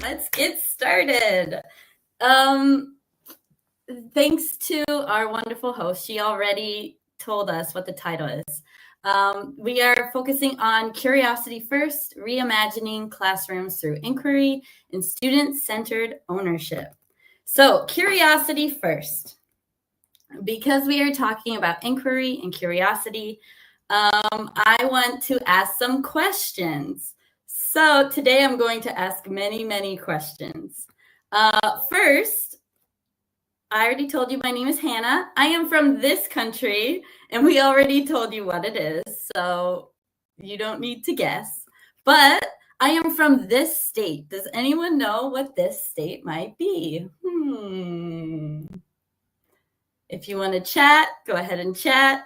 Let's get started. Thanks to our wonderful host. She already told us what the title is. We are focusing on Curiosity First, reimagining classrooms through inquiry and student-centered ownership. So curiosity first. Because we are talking about inquiry and curiosity, I want to ask some questions. So today I'm going to ask many, many questions. First, I already told you my name is Hannah. I am from this country, and we already told you what it is, so you don't need to guess. But I am from this state. Does anyone know what this state might be? If you want to chat, go ahead and chat.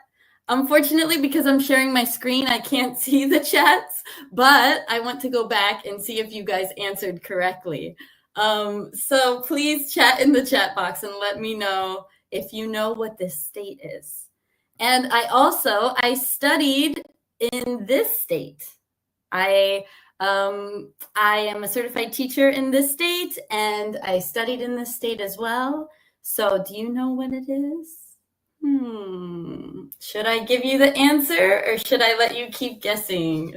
Unfortunately, because I'm sharing my screen, I can't see the chats, but I want to go back and see if you guys answered correctly. So please chat in the chat box and let me know if you know what this state is. And I studied in this state. I am a certified teacher in this state, and I studied in this state as well. So do you know what it is? Should I give you the answer, or should I let you keep guessing?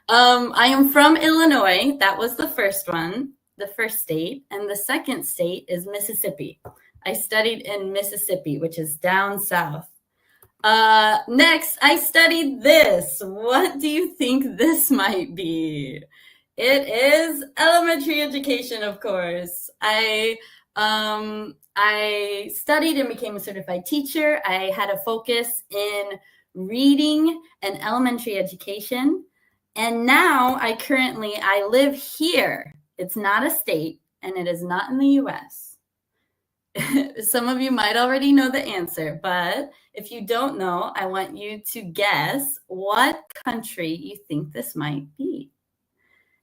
I am from Illinois. That was the first one, the first state. And the second state is Mississippi. I studied in Mississippi, which is down south. Next, I studied this. What do you think this might be? It is elementary education, of course. I studied and became a certified teacher. I had a focus in reading and elementary education. And now I live here. It's not a state, and it is not in the US. Some of you might already know the answer, but if you don't know, I want you to guess what country you think this might be.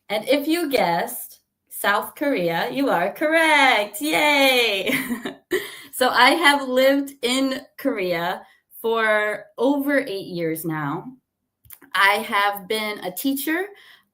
And if you guessed South Korea, you are correct. Yay! So I have lived in Korea for over 8 years now. I have been a teacher.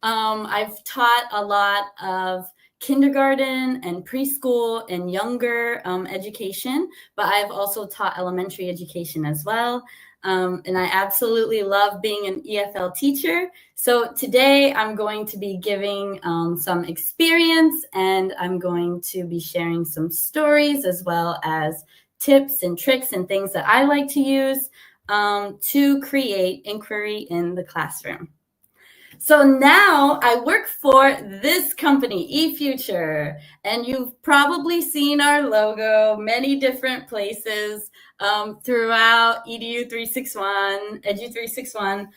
I've taught a lot of kindergarten and preschool and younger education, but I've also taught elementary education as well. And I absolutely love being an EFL teacher. So today I'm going to be giving some experience, and I'm going to be sharing some stories as well as tips and tricks and things that I like to use to create inquiry in the classroom. So now I work for this company, eFuture, and you've probably seen our logo many different places throughout EDU 361, Edu 361.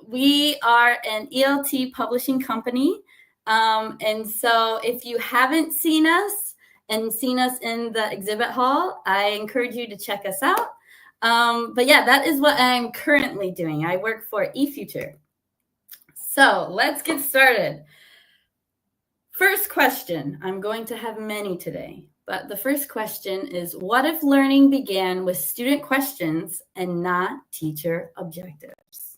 We are an ELT publishing company, and so if you haven't seen us in the exhibit hall, I encourage you to check us out. But yeah, that is what I'm currently doing. I work for eFuture. So let's get started. First question. I'm going to have many today, but the first question is, what if learning began with student questions and not teacher objectives?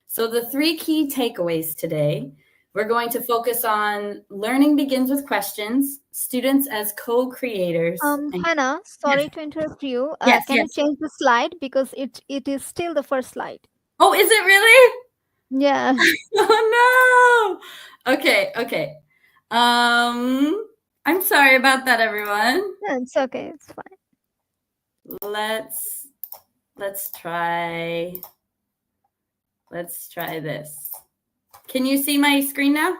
So the 3 key takeaways today, we're going to focus on learning begins with questions, students as co-creators. Hannah, sorry to interrupt you. Yes, Can you change the slide, because it is still the first slide? Oh, is it really? Yeah. Oh no. Okay. I'm sorry about that, everyone. No, it's okay. It's fine. Let's try this. Can you see my screen now?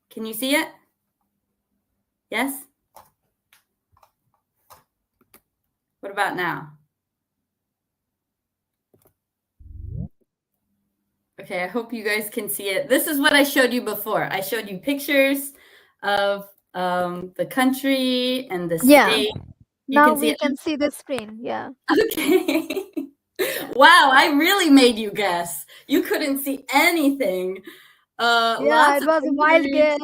Can you see it? Yes? What about now? Okay, I hope you guys can see it. This is what I showed you before. I showed you pictures of the country and the state. Now we can see the screen. Yeah. Okay. Wow, I really made you guess. You couldn't see anything. Yeah, it was a wild guess.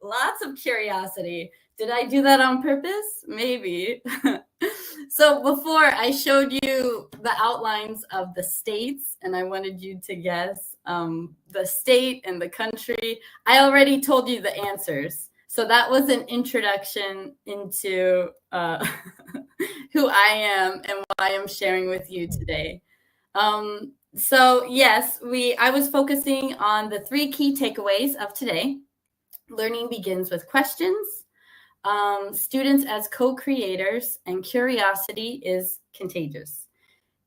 lots of curiosity. Did I do that on purpose? Maybe. So before I showed you the outlines of the states and I wanted you to guess the state and the country, I already told you the answers. So that was an introduction into who I am and what I am sharing with you today. So yes, I was focusing on the 3 key takeaways of today. Learning begins with questions, students as co-creators, and curiosity is contagious.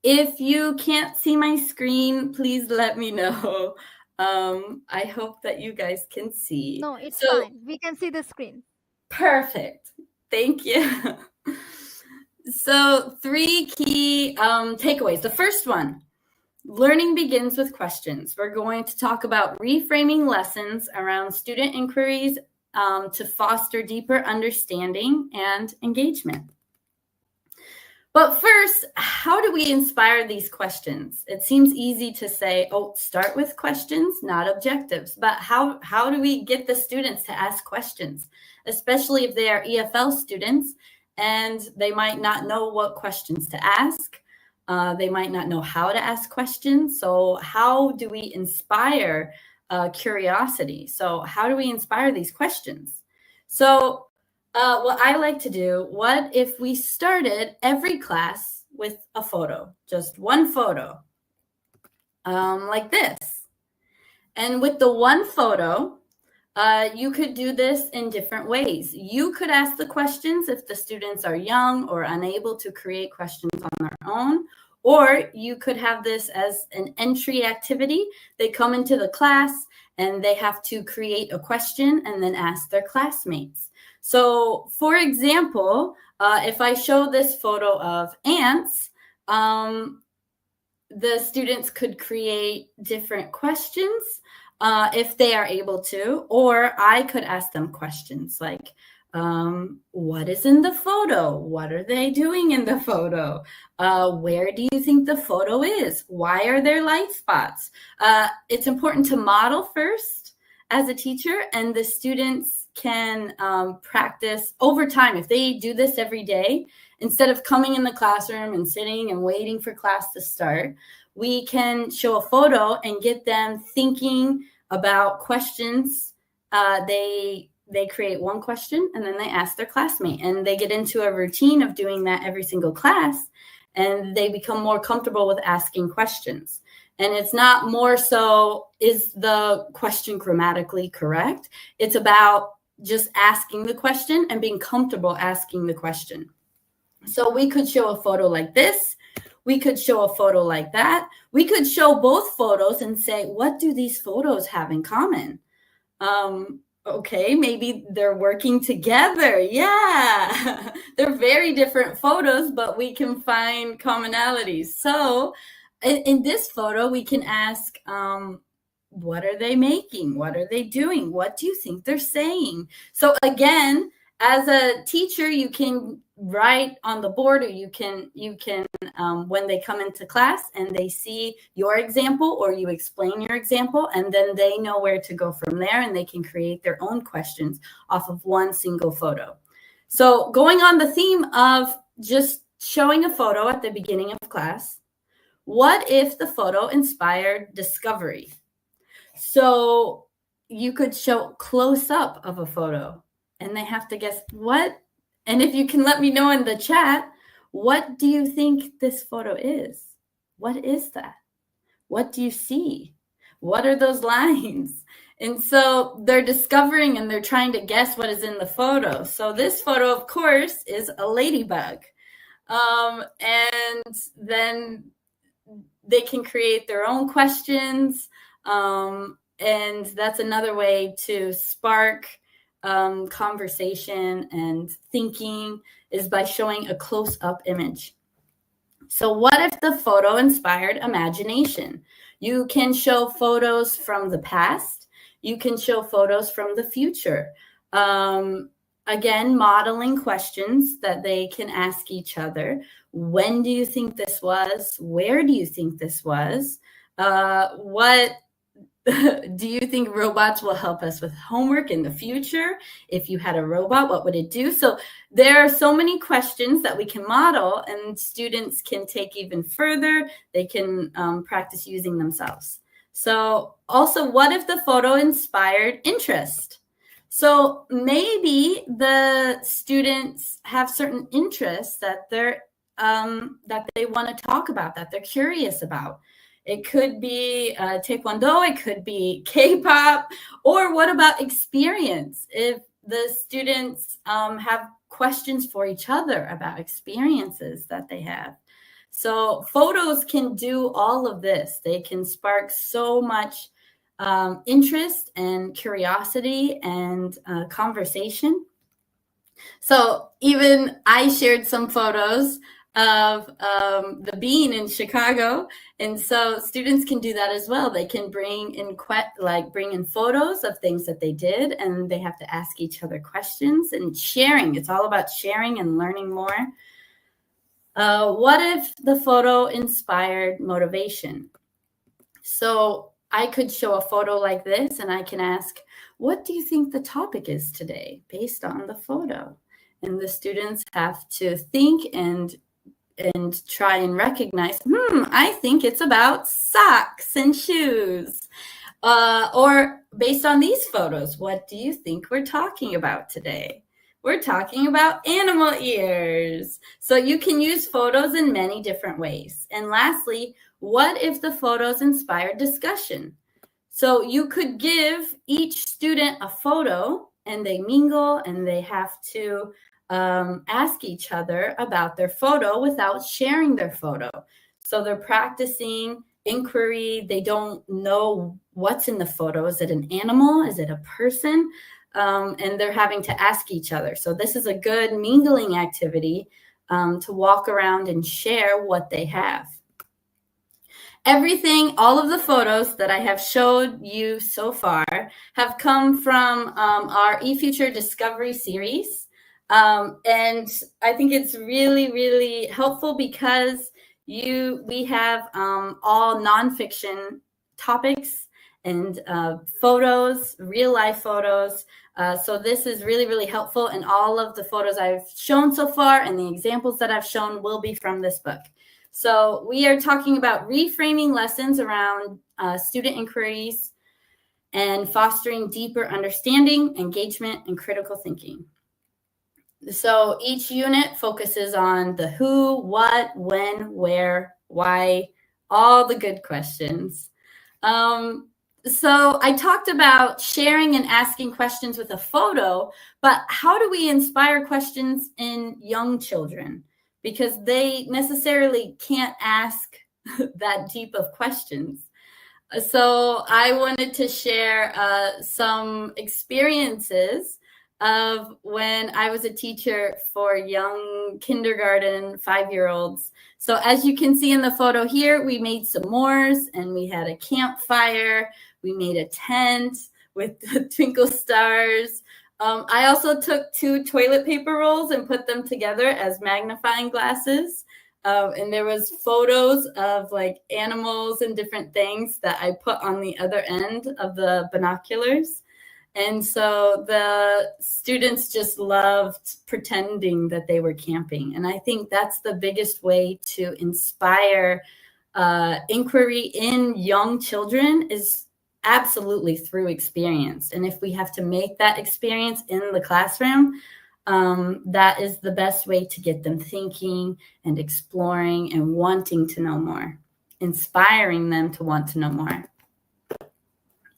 If you can't see my screen, please let me know. I hope that you guys can see. No, it's fine. We can see the screen. Perfect. Thank you. So 3 key takeaways. The first one, learning begins with questions. We're going to talk about reframing lessons around student inquiries to foster deeper understanding and engagement. But first, how do we inspire these questions? It seems easy to say, oh, start with questions, not objectives. But how do we get the students to ask questions, especially if they are EFL students and they might not know what questions to ask? They might not know how to ask questions. So how do we inspire curiosity? So how do we inspire these questions? So what I like to do, what if we started every class with a photo, just one photo, like this. And with the one photo, you could do this in different ways. You could ask the questions if the students are young or unable to create questions on their own, or you could have this as an entry activity. They come into the class and they have to create a question and then ask their classmates. So for example, if I show this photo of ants, the students could create different questions if they are able to, or I could ask them questions like, what is in the photo? What are they doing in the photo? Where do you think the photo is? Why are there light spots? It's important to model first as a teacher, and the students can practice over time. If they do this every day, instead of coming in the classroom and sitting and waiting for class to start, we can show a photo and get them thinking about questions. They create one question and then they ask their classmate, and they get into a routine of doing that every single class, and they become more comfortable with asking questions. And it's not more so, is the question grammatically correct? It's about just asking the question and being comfortable asking the question. So we could show a photo like this. We could show a photo like that. We could show both photos and say, what do these photos have in common? Okay, maybe they're working together. Yeah, they're very different photos, but we can find commonalities. So in this photo, we can ask, what are they making? What are they doing? What do you think they're saying? So again, as a teacher, you can write on the board, or you can when they come into class and they see your example, or you explain your example, and then they know where to go from there, and they can create their own questions off of one single photo. So going on the theme of just showing a photo at the beginning of class, what if the photo inspired discovery? So you could show close up of a photo, and they have to guess what. And if you can let me know in the chat, what do you think this photo is? What is that? What do you see? What are those lines? And so they're discovering and they're trying to guess what is in the photo. So this photo, of course, is a ladybug. And then they can create their own questions. And that's another way to spark conversation and thinking, is by showing a close-up image. So what if the photo inspired imagination? You can show photos from the past. You can show photos from the future. Again, modeling questions that they can ask each other. When do you think this was? Where do you think this was? What do you think robots will help us with homework in the future? If you had a robot, what would it do? So there are so many questions that we can model, and students can take even further. They can practice using themselves. So also, what if the photo inspired interest? So maybe the students have certain interests that they want to talk about, that they're curious about. It could be Taekwondo, it could be K-pop, or what about experience? If the students have questions for each other about experiences that they have. So photos can do all of this. They can spark so much interest and curiosity and conversation. So even I shared some photos of the Bean in Chicago, and so students can do that as well. They can bring in photos of things that they did, and they have to ask each other questions and sharing. It's all about sharing and learning more. What if the photo inspired motivation? So I could show a photo like this, and I can ask, what do you think the topic is today based on the photo? And the students have to think and try and recognize, I think it's about socks and shoes. Or based on these photos, what do you think we're talking about today? We're talking about animal ears. So you can use photos in many different ways. And lastly, what if the photos inspired discussion? So you could give each student a photo, and they mingle, and they have to ask each other about their photo without sharing their photo. So they're practicing inquiry. They don't know what's in the photo. Is it an animal? Is it a person? And they're having to ask each other. So this is a good mingling activity to walk around and share what they have. Everything, all of the photos that I have showed you so far have come from our eFuture Discovery series. And I think it's really, really helpful because we have all nonfiction topics and photos, real life photos. So this is really, really helpful. And all of the photos I've shown so far and the examples that I've shown will be from this book. So we are talking about reframing lessons around student inquiries and fostering deeper understanding, engagement, and critical thinking. So each unit focuses on the who, what, when, where, why, all the good questions. So I talked about sharing and asking questions with a photo, but how do we inspire questions in young children? Because they necessarily can't ask that deep of questions. So I wanted to share some experiences of when I was a teacher for young kindergarten 5-year-olds. So as you can see in the photo here, we made s'mores and we had a campfire. We made a tent with twinkle stars. I also took 2 toilet paper rolls and put them together as magnifying glasses. And there was photos of like animals and different things that I put on the other end of the binoculars. And so the students just loved pretending that they were camping. And I think that's the biggest way to inspire inquiry in young children is absolutely through experience. And if we have to make that experience in the classroom, that is the best way to get them thinking and exploring and wanting to know more, inspiring them to want to know more.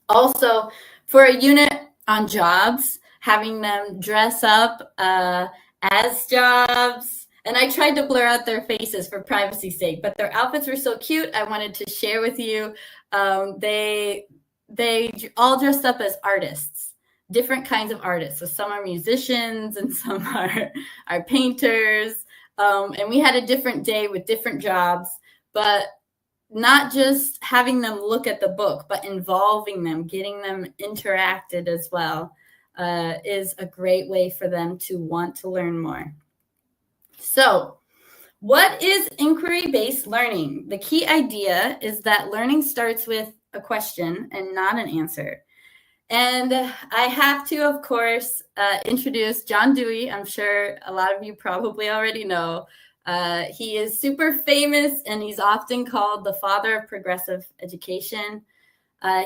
Also, for a unit on jobs, having them dress up as jobs. And I tried to blur out their faces for privacy's sake, but their outfits were so cute. I wanted to share with you. They all dressed up as artists, different kinds of artists. So some are musicians and some are painters. And we had a different day with different jobs, but not just having them look at the book, but involving them, getting them interacted as well, is a great way for them to want to learn more. So what is inquiry-based learning? The key idea is that learning starts with a question and not an answer. And I have to, of course, introduce John Dewey. I'm sure a lot of you probably already know. He is super famous, and he's often called the father of progressive education.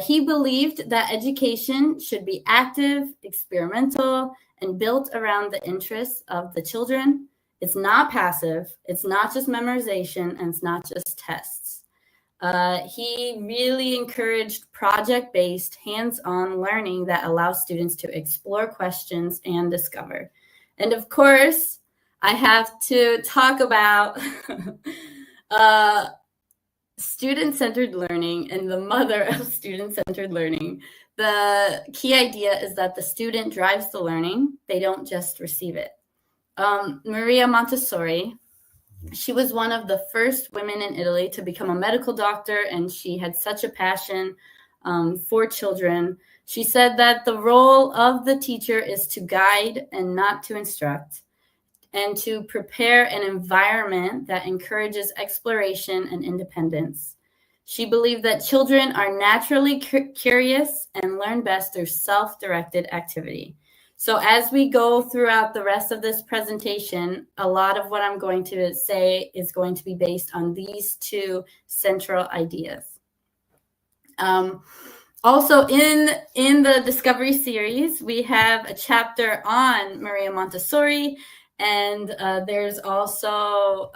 He believed that education should be active, experimental, and built around the interests of the children. It's not passive, it's not just memorization, and it's not just tests. He really encouraged project-based, hands-on learning that allows students to explore questions and discover. And of course, I have to talk about student-centered learning and the mother of student-centered learning. The key idea is that the student drives the learning. They don't just receive it. Maria Montessori, she was one of the first women in Italy to become a medical doctor, and she had such a passion for children. She said that the role of the teacher is to guide and not to instruct, and to prepare an environment that encourages exploration and independence. She believed that children are naturally curious and learn best through self-directed activity. So as we go throughout the rest of this presentation, a lot of what I'm going to say is going to be based on these two central ideas. Also in the Discovery series, we have a chapter on Maria Montessori, and there's also,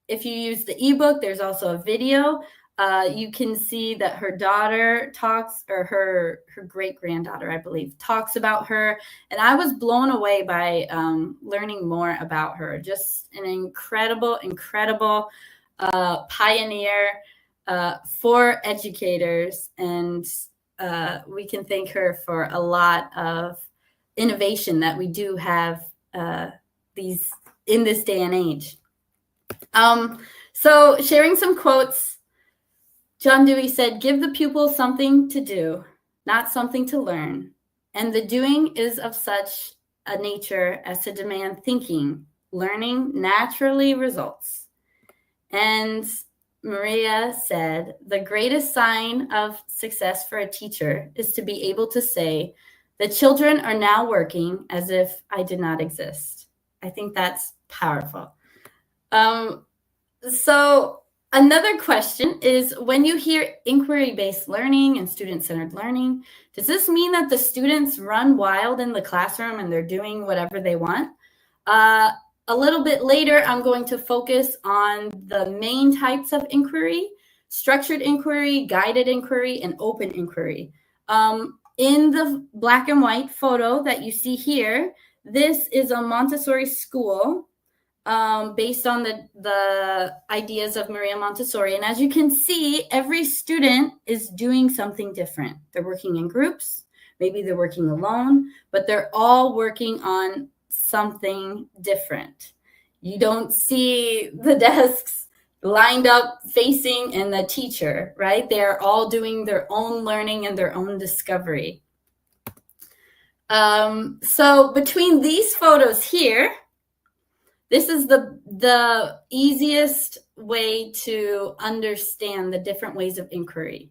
if you use the ebook, there's also a video. You can see that her daughter talks, or her great-granddaughter, I believe, talks about her. And I was blown away by learning more about her. Just an incredible pioneer for educators. And we can thank her for a lot of innovation that we do have in this day and age. So sharing some quotes, John Dewey said, "Give the pupil something to do, not something to learn. And the doing is of such a nature as to demand thinking. Learning naturally results." And Maria said, "The greatest sign of success for a teacher is to be able to say, 'The children are now working as if I did not exist.'" I think that's powerful. So another question is, when you hear inquiry-based learning and student-centered learning, does this mean that the students run wild in the classroom and they're doing whatever they want? A little bit later, I'm going to focus on the main types of inquiry: structured inquiry, guided inquiry, and open inquiry. In the black and white photo that you see here, this is a Montessori school based on the ideas of Maria Montessori. And as you can see, every student is doing something different. They're working in groups, maybe they're working alone, but they're all working on something different. You don't see the desks lined up facing and the teacher, right? They're all doing their own learning and their own discovery. So between these photos here, this is the easiest way to understand the different ways of inquiry.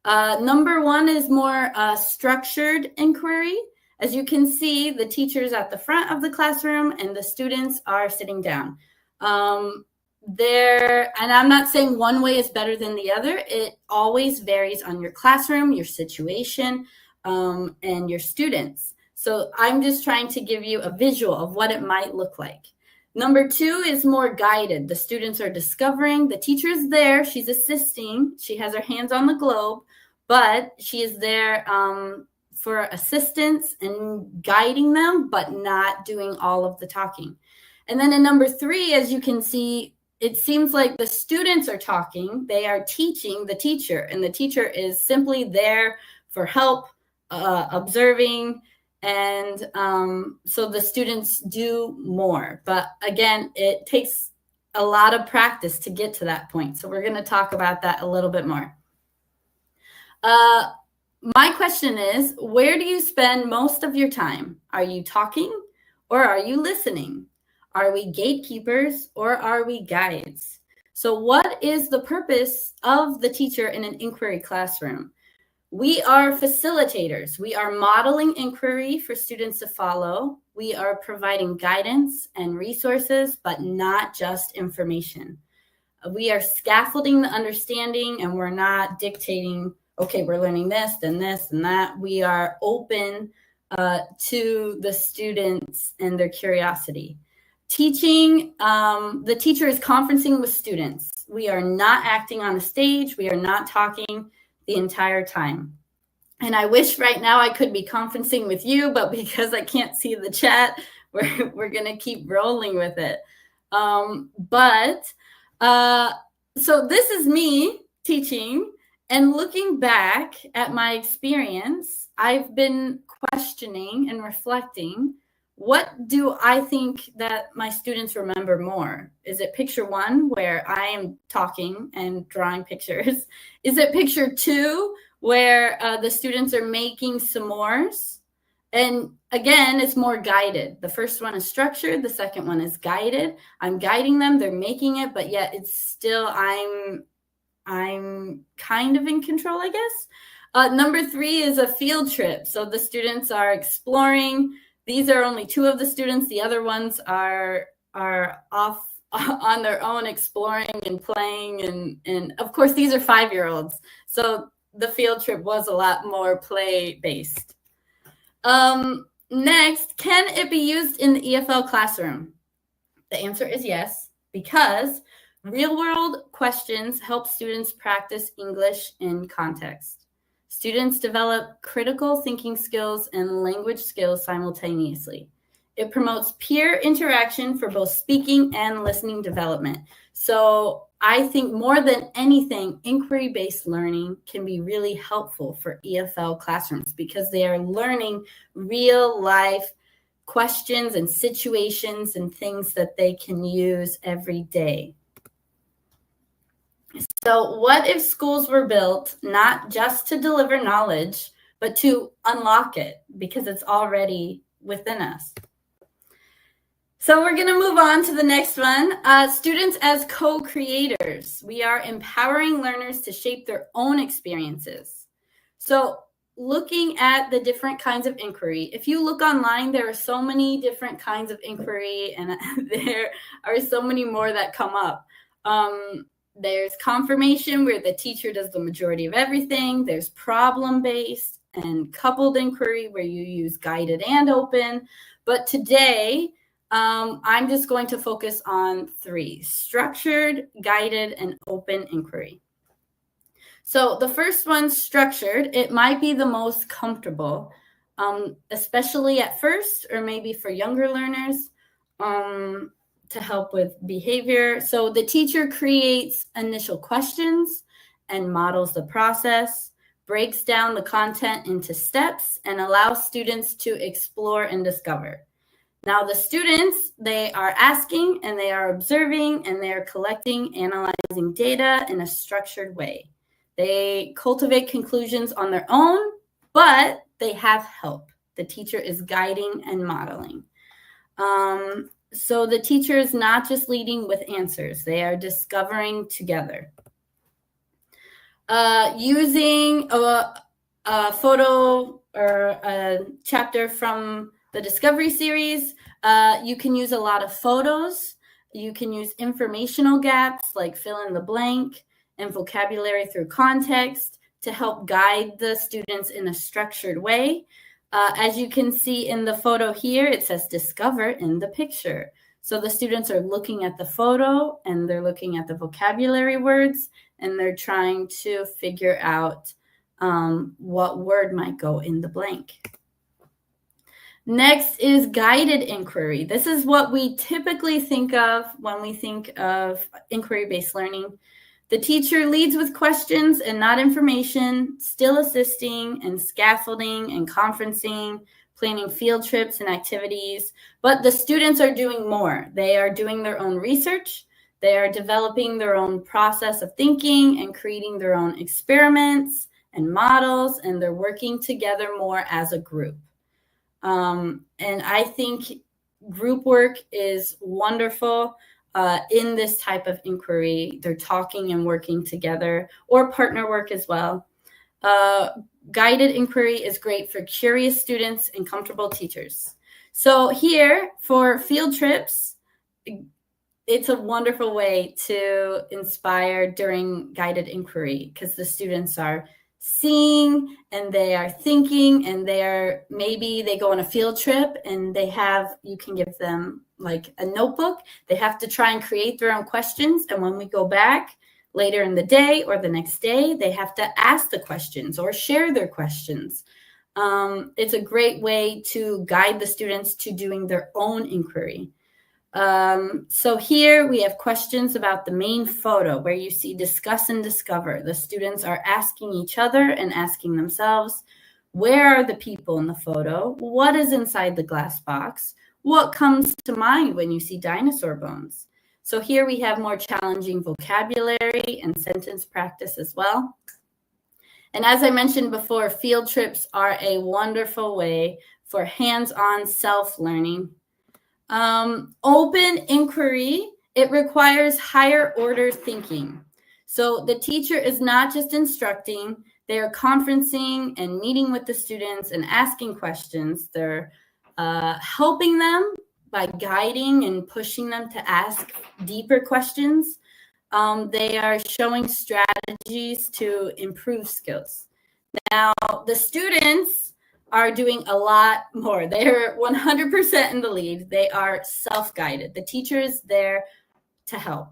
Number one is more structured inquiry. As you can see, the teacher's at the front of the classroom and the students are sitting down. And I'm not saying one way is better than the other. It always varies on your classroom, your situation, and your students. So I'm just trying to give you a visual of what it might look like. Number two is more guided. The students are discovering. The teacher is there. She's assisting. She has her hands on the globe, but she is there for assistance and guiding them, but not doing all of the talking. And then in number three, as you can see, it seems like the students are talking. They are teaching the teacher, and the teacher is simply there for help, observing, and so the students do more. But again, it takes a lot of practice to get to that point. So we're going to talk about that a little bit more. My question is, where do you spend most of your time? Are you talking or are you listening? Are we gatekeepers or are we guides? So what is the purpose of the teacher in an inquiry classroom? We are facilitators. We are modeling inquiry for students to follow. We are providing guidance and resources, but not just information. We are scaffolding the understanding, and we're not dictating, okay, we're learning this, then this, and that. We are open to the students and their curiosity. Teaching, the teacher is conferencing with students. We are not acting on a stage. We are not talking the entire time. And I wish right now I could be conferencing with you, but because I can't see the chat, we're going to keep rolling with it. So this is me teaching, and looking back at my experience, I've been questioning and reflecting, what do I think that my students remember more? Is it picture 1, where I am talking and drawing pictures? Is it picture 2, where the students are making s'mores? And again, it's more guided. The first one is structured. The second one is guided. I'm guiding them. They're making it, but yet it's still, I'm kind of in control, I guess. Number 3 is a field trip. So the students are exploring. These are only 2 of the students. The other ones are off on their own, exploring and playing. And of course, these are 5-year-olds. So the field trip was a lot more play-based. Next, can it be used in the EFL classroom? The answer is yes, because real-world questions help students practice English in context. Students develop critical thinking skills and language skills simultaneously. It promotes peer interaction for both speaking and listening development. So I think more than anything, inquiry-based learning can be really helpful for EFL classrooms because they are learning real-life questions and situations and things that they can use every day. So what if schools were built not just to deliver knowledge, but to unlock it because it's already within us? So we're going to move on to the next one. Students as co-creators. We are empowering learners to shape their own experiences. So looking at the different kinds of inquiry, if you look online, there are so many different kinds of inquiry, and there are so many more that come up. There's confirmation, where the teacher does the majority of everything. There's problem-based and coupled inquiry, where you use guided and open. But today, I'm just going to focus on 3: structured, guided, and open inquiry. So the first one, structured, it might be the most comfortable, especially at first, or maybe for younger learners, to help with behavior. So the teacher creates initial questions and models the process, breaks down the content into steps, and allows students to explore and discover. Now the students, they are asking and they are observing and they are collecting, analyzing data in a structured way. They cultivate conclusions on their own, but they have help. The teacher is guiding and modeling. So the teacher is not just leading with answers. They are discovering together. Using a photo or a chapter from the Discovery series, you can use a lot of photos. You can use informational gaps like fill in the blank and vocabulary through context to help guide the students in a structured way. As you can see in the photo here, it says discover in the picture. So the students are looking at the photo and they're looking at the vocabulary words and they're trying to figure out what word might go in the blank. Next is guided inquiry. This is what we typically think of when we think of inquiry-based learning. The teacher leads with questions and not information, still assisting and scaffolding and conferencing, planning field trips and activities, but the students are doing more. They are doing their own research. They are developing their own process of thinking and creating their own experiments and models, and they're working together more as a group. And I think group work is wonderful. in this type of inquiry. They're talking and working together, or partner work as well. Guided inquiry is great for curious students and comfortable teachers. So here for field trips, it's a wonderful way to inspire during guided inquiry, because the students are seeing and they are thinking, and maybe they go on a field trip and you can give them like a notebook. They have to try and create their own questions. And when we go back later in the day or the next day, they have to ask the questions or share their questions. It's a great way to guide the students to doing their own inquiry. So here we have questions about the main photo, where you see discuss and discover. The students are asking each other and asking themselves, where are the people in the photo? What is inside the glass box? What comes to mind when you see dinosaur bones? So here we have more challenging vocabulary and sentence practice as well. And as I mentioned before, field trips are a wonderful way for hands-on self-learning. Open inquiry, it requires higher order thinking. So the teacher is not just instructing, they are conferencing and meeting with the students and asking questions. They're helping them by guiding and pushing them to ask deeper questions. They are showing strategies to improve skills. Now, the students are doing a lot more. They're 100% in the lead. They are self-guided. The teacher is there to help.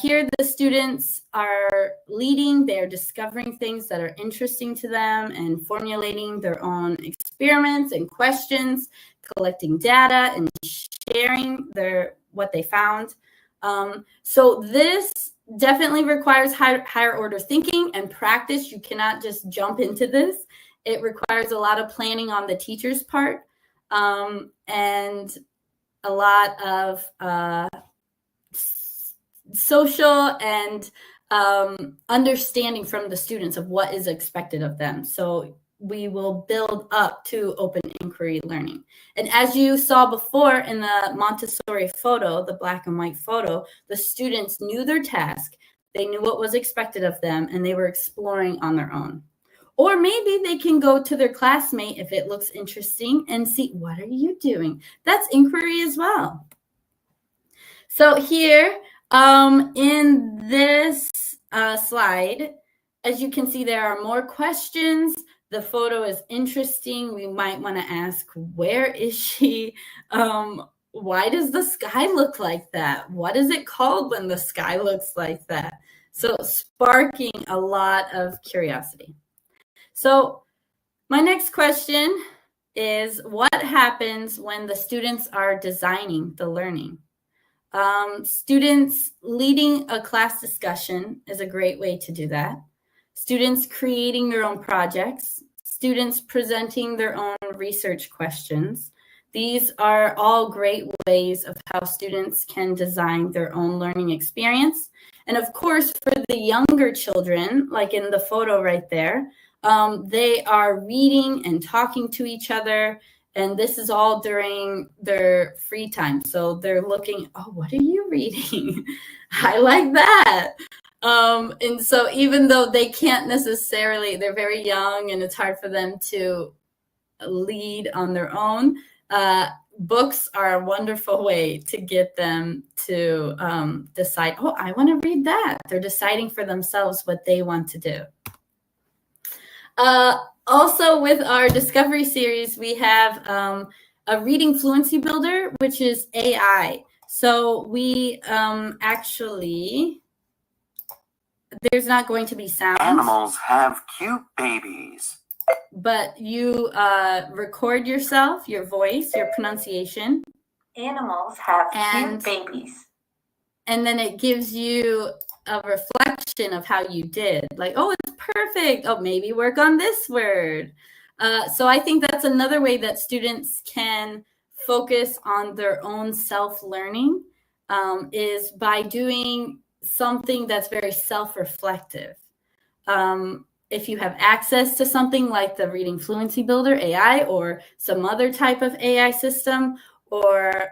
Here, the students are leading. They're discovering things that are interesting to them and formulating their own experiments and questions, collecting data and sharing what they found. So this definitely requires higher order thinking and practice. You cannot just jump into this. It requires a lot of planning on the teacher's part, and a lot of social and understanding from the students of what is expected of them. So we will build up to open inquiry learning. And as you saw before in the Montessori photo, the black and white photo, the students knew their task, they knew what was expected of them, and they were exploring on their own. Or maybe they can go to their classmate if it looks interesting and see, what are you doing? That's inquiry as well. So here in this slide, as you can see, there are more questions. The photo is interesting. We might want to ask, where is she? Why does the sky look like that? What is it called when the sky looks like that? So sparking a lot of curiosity. So my next question is, what happens when the students are designing the learning? Students leading a class discussion is a great way to do that. Students creating their own projects, students presenting their own research questions. These are all great ways of how students can design their own learning experience. And of course, for the younger children, like in the photo right there, they are reading and talking to each other. And this is all during their free time. So they're looking, oh, what are you reading? I like that. And so even though they can't necessarily, they're very young and it's hard for them to lead on their own, books are a wonderful way to get them to decide, oh, I want to read that. They're deciding for themselves what they want to do. Also, with our Discovery series, we have a reading fluency builder, which is AI. So we actually, there's not going to be sound. Animals have cute babies. But you record yourself, your voice, your pronunciation. Animals have cute babies. And then it gives you a reflection of how you did. Like, oh, it's perfect. Oh, maybe work on this word. So I think that's another way that students can focus on their own self-learning, is by doing something that's very self-reflective. If you have access to something like the Reading Fluency Builder AI or some other type of AI system, or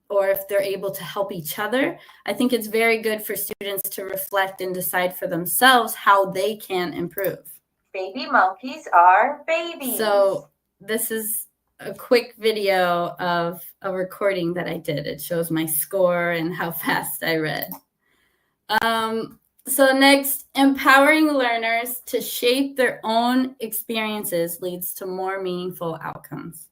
or if they're able to help each other, I think it's very good for students to reflect and decide for themselves how they can improve. Baby monkeys are babies. So this is a quick video of a recording that I did. It shows my score and how fast I read. So next, empowering learners to shape their own experiences leads to more meaningful outcomes.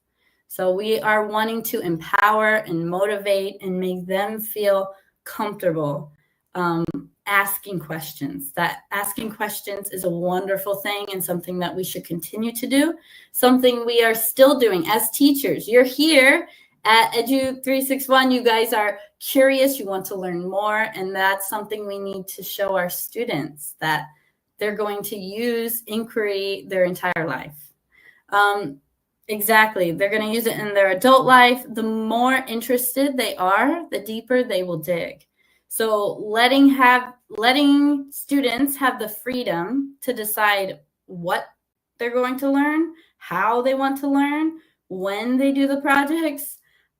So we are wanting to empower and motivate and make them feel comfortable asking questions. That asking questions is a wonderful thing and something that we should continue to do, something we are still doing as teachers. You're here at Edu 361, you guys are curious, you want to learn more, and that's something we need to show our students, that they're going to use inquiry their entire life. Exactly, they're going to use it in their adult life. The more interested they are, the deeper they will dig. So letting students have the freedom to decide what they're going to learn, how they want to learn, when they do the projects,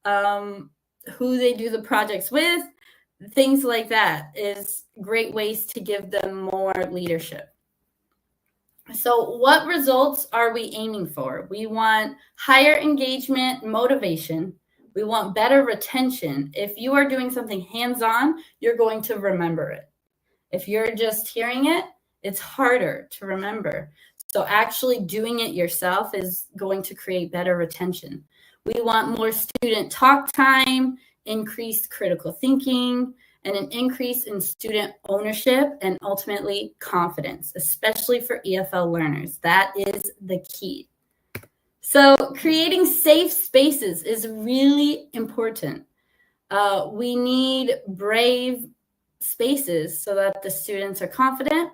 who they do the projects with, things like that is great ways to give them more leadership. So what results are we aiming for? We want higher engagement, motivation. We want better retention. If you are doing something hands-on, you're going to remember it. If you're just hearing it, it's harder to remember. So actually doing it yourself is going to create better retention. We want more student talk time, increased critical thinking, and an increase in student ownership and ultimately confidence, especially for EFL learners. That is the key. So creating safe spaces is really important. We need brave spaces so that the students are confident.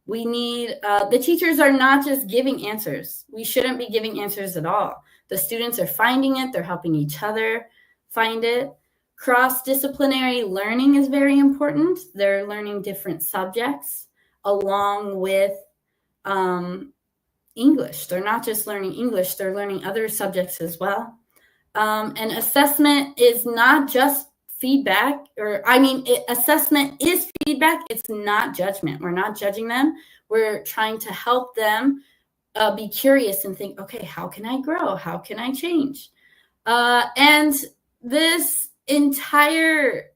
We need, the teachers are not just giving answers. We shouldn't be giving answers at all. The students are finding it. They're helping each other find it. Cross-disciplinary learning is very important. They're learning different subjects along with English. They're not just learning English. They're learning other subjects as well. And assessment is not just feedback, assessment is feedback. It's not judgment. We're not judging them. We're trying to help them be curious and think, okay, how can I grow? How can I change? And this entire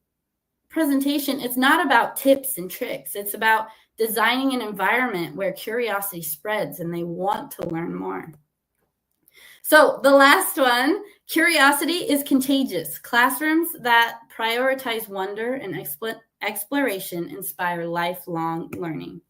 presentation, it's not about tips and tricks. It's about designing an environment where curiosity spreads and they want to learn more. So the last one, curiosity is contagious. Classrooms that prioritize wonder and exploration inspire lifelong learning.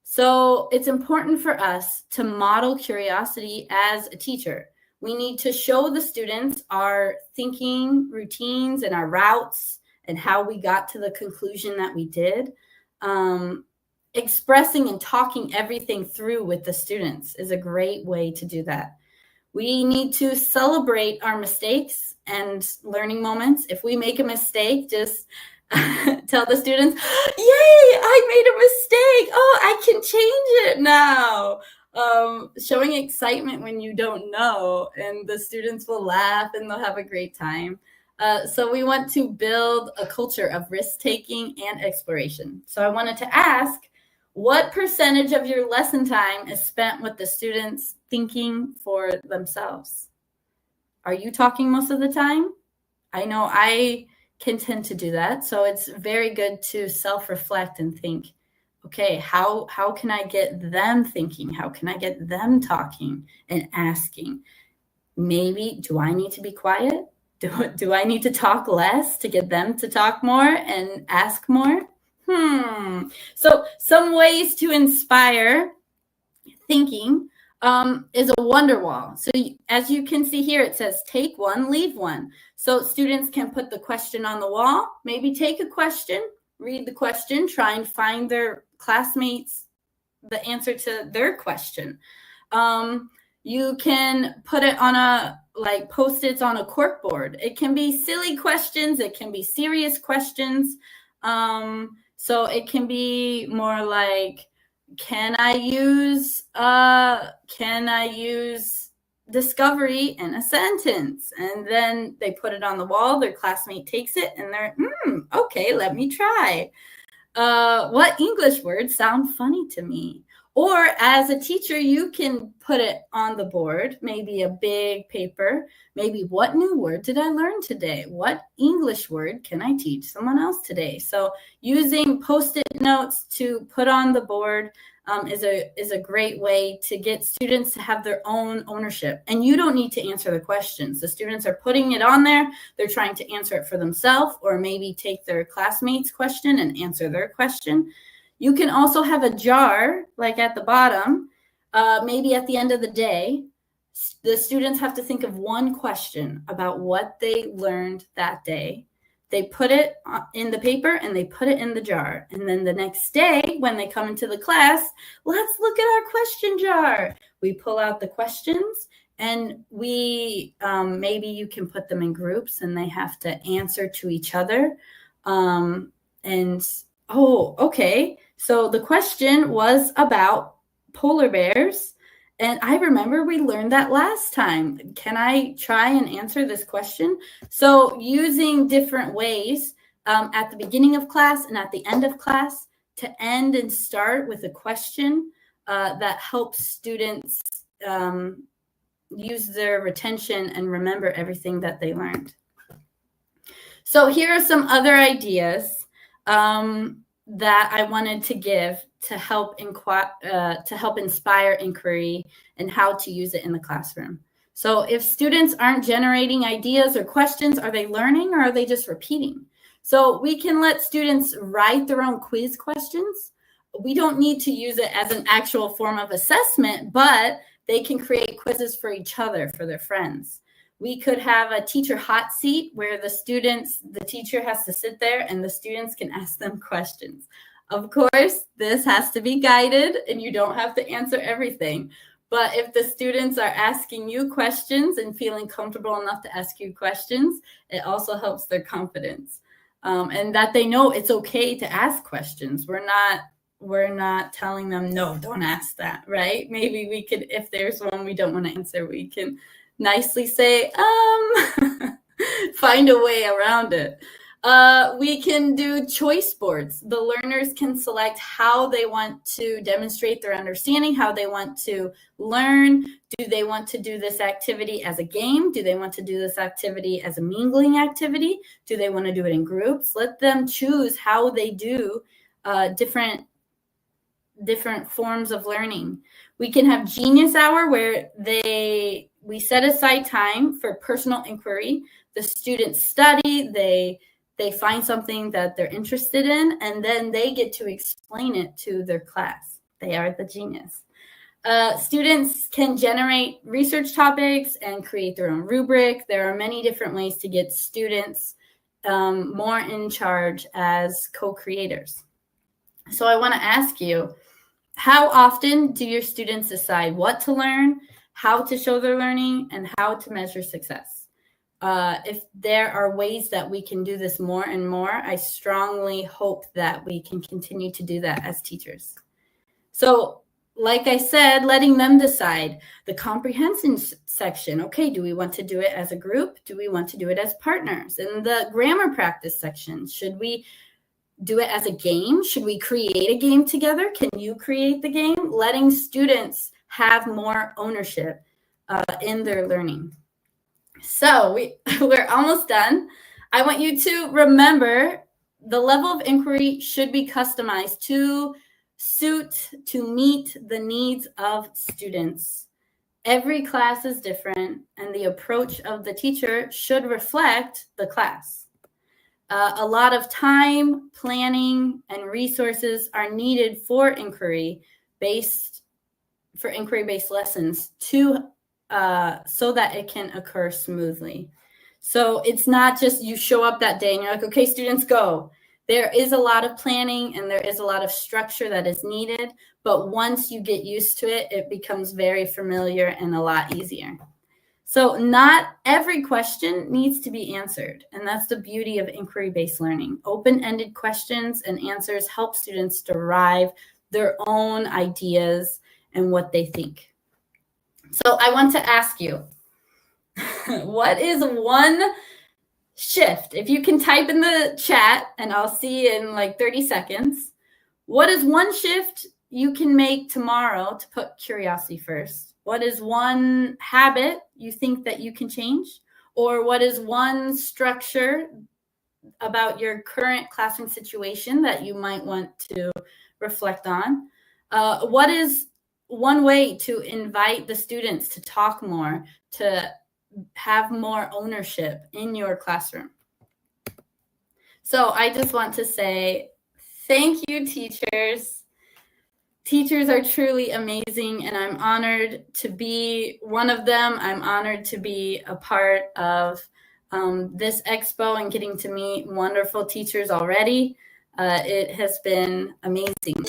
So it's important for us to model curiosity as a teacher. We need to show the students our thinking routines and our routes and how we got to the conclusion that we did. Expressing and talking everything through with the students is a great way to do that. We need to celebrate our mistakes and learning moments. If we make a mistake, just tell the students, yay, I made a mistake. Oh, I can change it now. Showing excitement when you don't know, and the students will laugh and they'll have a great time. So we want to build a culture of risk-taking and exploration. So I wanted to ask, what percentage of your lesson time is spent with the students thinking for themselves? Are you talking most of the time? I know I can tend to do that. So it's very good to self-reflect and think, okay, how can I get them thinking? How can I get them talking and asking? Maybe, do I need to be quiet? Do I need to talk less to get them to talk more and ask more? So some ways to inspire thinking is a wonder wall. So as you can see here, it says take one, leave one. So students can put the question on the wall, maybe take a question, read the question, try and find their classmates the answer to their question. You can put it on Post-its on a corkboard. It can be silly questions. It can be serious questions. So it can be more like, can I use discovery in a sentence. And then they put it on the wall, their classmate takes it, and they're, okay, let me try. What English words sound funny to me? Or as a teacher, you can put it on the board, maybe a big paper, maybe what new word did I learn today? What English word can I teach someone else today? So using Post-it notes to put on the board is a great way to get students to have their own ownership. And you don't need to answer the questions. The students are putting it on there. They're trying to answer it for themselves, or maybe take their classmate's question and answer their question. You can also have a jar, like at the bottom, maybe at the end of the day. The students have to think of one question about what they learned that day. They put it in the paper and they put it in the jar. And then the next day, when they come into the class, let's look at our question jar. We pull out the questions, and we maybe you can put them in groups and they have to answer to each other. Okay. So the question was about polar bears. And I remember we learned that last time. Can I try and answer this question? So using different ways at the beginning of class and at the end of class to end and start with a question that helps students use their retention and remember everything that they learned. So here are some other ideas that I wanted to give to help inspire inquiry and how to use it in the classroom. So if students aren't generating ideas or questions, are they learning or are they just repeating? So we can let students write their own quiz questions. We don't need to use it as an actual form of assessment, but they can create quizzes for each other, for their friends. We could have a teacher hot seat where the teacher has to sit there and the students can ask them questions. Of course, this has to be guided and you don't have to answer everything. But if the students are asking you questions and feeling comfortable enough to ask you questions, it also helps their confidence. And that they know it's okay to ask questions. We're not telling them, no, don't ask that, right? Maybe we could, if there's one we don't want to answer, we can nicely say, find a way around it. We can do choice boards. The learners can select how they want to demonstrate their understanding, how they want to learn. Do they want to do this activity as a game? Do they want to do this activity as a mingling activity? Do they want to do it in groups? Let them choose how they do different forms of learning. We can have Genius Hour where we set aside time for personal inquiry. The students study, they find something that they're interested in, and then they get to explain it to their class. They are the genius. Students can generate research topics and create their own rubric. There are many different ways to get students more in charge as co-creators. So I want to ask you, how often do your students decide what to learn, how to show their learning, and how to measure success? If there are ways that we can do this more and more, I strongly hope that we can continue to do that as teachers. So, like I said, letting them decide. The comprehension section, okay, do we want to do it as a group? Do we want to do it as partners? In the grammar practice section, should we do it as a game? Should we create a game together? Can you create the game? Letting students have more ownership in their learning. So we're almost done. I want you to remember the level of inquiry should be customized to meet the needs of students. Every class is different, and the approach of the teacher should reflect the class. A lot of time, planning, and resources are needed for inquiry-based lessons so that it can occur smoothly. So it's not just you show up that day and you're like, okay, students, go. There is a lot of planning and there is a lot of structure that is needed, but once you get used to it, it becomes very familiar and a lot easier. So not every question needs to be answered, and that's the beauty of inquiry-based learning. Open-ended questions and answers help students derive their own ideas and what they think. So I want to ask you, what is one shift? If you can type in the chat, and I'll see you in like 30 seconds. What is one shift you can make tomorrow to put curiosity first? What is one habit you think that you can change? Or what is one structure about your current classroom situation that you might want to reflect on? What is one way to invite the students to talk more, to have more ownership in your classroom? So I just want to say thank you, teachers. Teachers are truly amazing, and I'm honored to be one of them. I'm honored to be a part of this expo and getting to meet wonderful teachers already. It has been amazing.